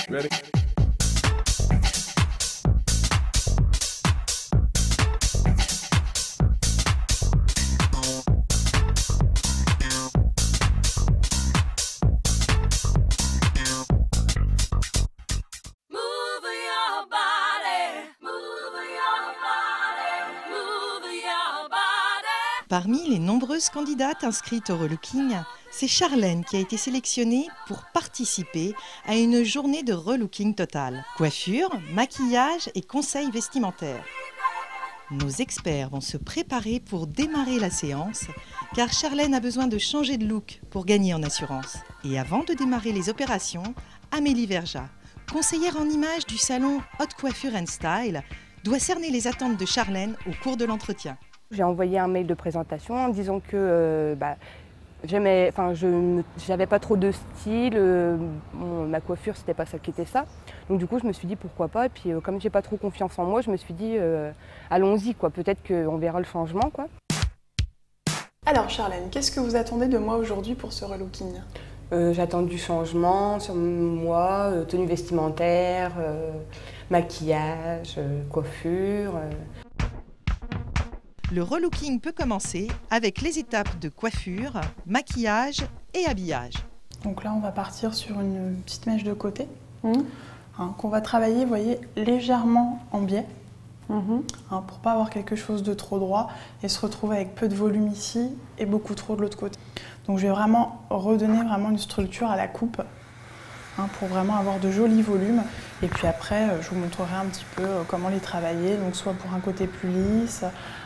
Ready? Parmi les nombreuses candidates inscrites au relooking, c'est Charlène qui a été sélectionnée pour participer à une journée de relooking total. Coiffure, maquillage et conseils vestimentaires. Nos experts vont se préparer pour démarrer la séance, car Charlène a besoin de changer de look pour gagner en assurance. Et avant de démarrer les opérations, Amélie Verja, conseillère en images du salon Haute Coiffure & Style, doit cerner les attentes de Charlène au cours de l'entretien. J'ai envoyé un mail de présentation en disant que j'avais pas trop de style, ma coiffure c'était pas ça qui était ça. Donc du coup je me suis dit pourquoi pas, et puis comme j'ai pas trop confiance en moi, je me suis dit allons-y quoi, peut-être qu'on verra le changement quoi. Alors Charlène, qu'est-ce que vous attendez de moi aujourd'hui pour ce relooking ? J'attends du changement sur moi, tenue vestimentaire, maquillage, coiffure. Le relooking peut commencer avec les étapes de coiffure, maquillage et habillage. Donc là, on va partir sur une petite mèche de côté, qu'on va travailler, vous voyez, légèrement en biais, pour ne pas avoir quelque chose de trop droit et se retrouver avec peu de volume ici et beaucoup trop de l'autre côté. Donc je vais vraiment redonner une structure à la coupe, pour vraiment avoir de jolis volumes. Et puis après, je vous montrerai un petit peu comment les travailler, donc soit pour un côté plus lisse,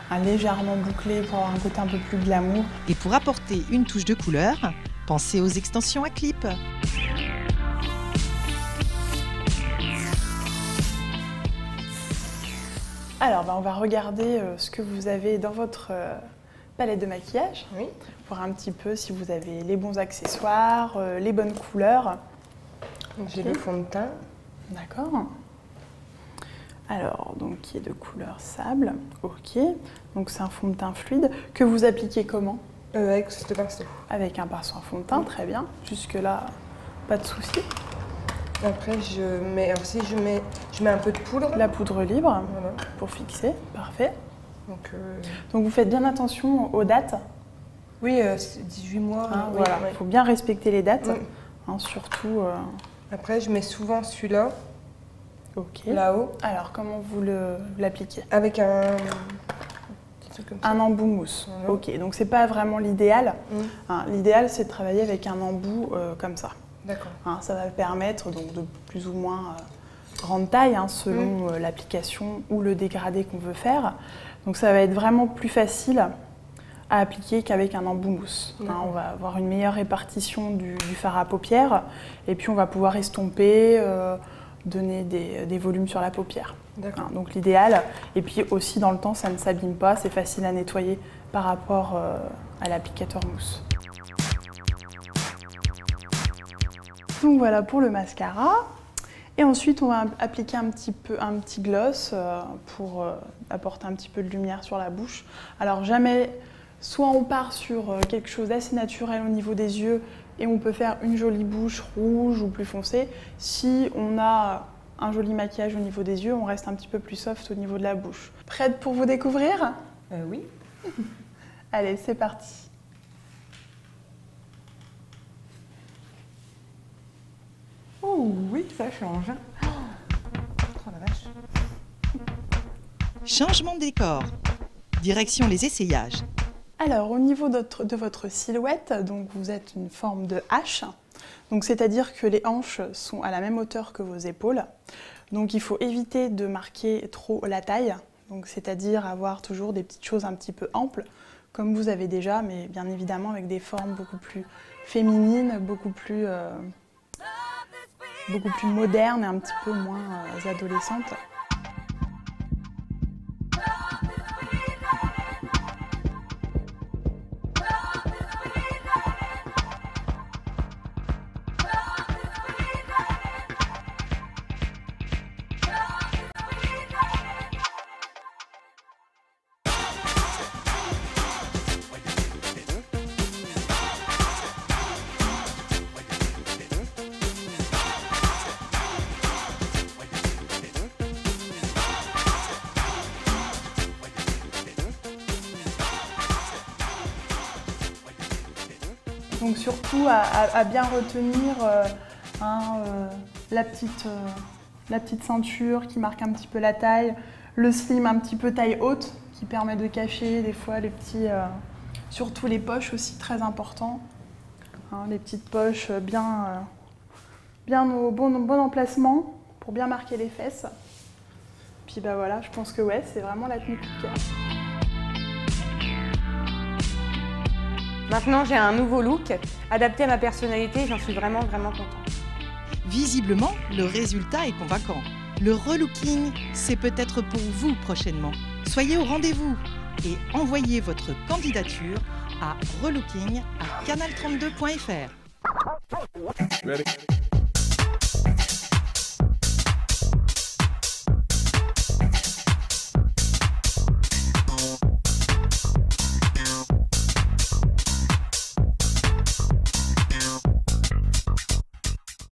un légèrement bouclé pour avoir un côté un peu plus glamour. Et pour apporter une touche de couleur, pensez aux extensions à clip. Alors, on va regarder ce que vous avez dans votre palette de maquillage, voir un petit peu si vous avez les bons accessoires, les bonnes couleurs. J'ai le fond de teint. D'accord. Alors, donc qui est de couleur sable. Ok. Donc c'est un fond de teint fluide que vous appliquez comment ? Avec ce pinceau. Avec un pinceau en fond de teint, très bien. Jusque-là, pas de souci. Après, je mets un peu de poudre. La poudre libre, voilà, pour fixer. Parfait. Donc vous faites bien attention aux dates. Oui, 18 mois. Voilà, il faut bien respecter les dates. Surtout. Après, je mets souvent celui-là. Ok. Là-haut. Alors, comment vous l'appliquez ? Avec un embout mousse. Voilà. Ok, donc c'est pas vraiment l'idéal. L'idéal, c'est de travailler avec un embout comme ça. D'accord. Ça va permettre donc de plus ou moins grande taille, selon l'application ou le dégradé qu'on veut faire. Donc ça va être vraiment plus facile à appliquer qu'avec un embout mousse. On va avoir une meilleure répartition du fard à paupières et puis on va pouvoir estomper, donner des volumes sur la paupière. Donc l'idéal, et puis aussi dans le temps ça ne s'abîme pas, c'est facile à nettoyer par rapport à l'applicateur mousse. Donc voilà pour le mascara. Et ensuite on va appliquer un petit gloss pour apporter un petit peu de lumière sur la bouche. Alors jamais, soit on part sur quelque chose d'assez naturel au niveau des yeux et on peut faire une jolie bouche rouge ou plus foncée. Si on a un joli maquillage au niveau des yeux, on reste un petit peu plus soft au niveau de la bouche. Prête pour vous découvrir ? Oui. Allez, c'est parti. Oh oui, ça change. Oh la vache. Changement de décor. Direction les essayages. Alors, au niveau de votre silhouette, donc vous êtes une forme de H. Donc, c'est-à-dire que les hanches sont à la même hauteur que vos épaules. Donc, il faut éviter de marquer trop la taille. Donc, c'est-à-dire avoir toujours des petites choses un petit peu amples, comme vous avez déjà, mais bien évidemment avec des formes beaucoup plus féminines, beaucoup plus modernes et un petit peu moins adolescentes. Donc surtout à bien retenir la petite ceinture qui marque un petit peu la taille, le slim un petit peu taille haute qui permet de cacher des fois les petits, surtout les poches aussi très important, les petites poches bien au bon emplacement pour bien marquer les fesses. Puis bah voilà, je pense que ouais, c'est vraiment la tenue coup de cœur. Maintenant, j'ai un nouveau look adapté à ma personnalité et j'en suis vraiment contente. Visiblement, le résultat est convaincant. Le relooking, c'est peut-être pour vous prochainement. Soyez au rendez-vous et envoyez votre candidature à relooking@canal32.fr.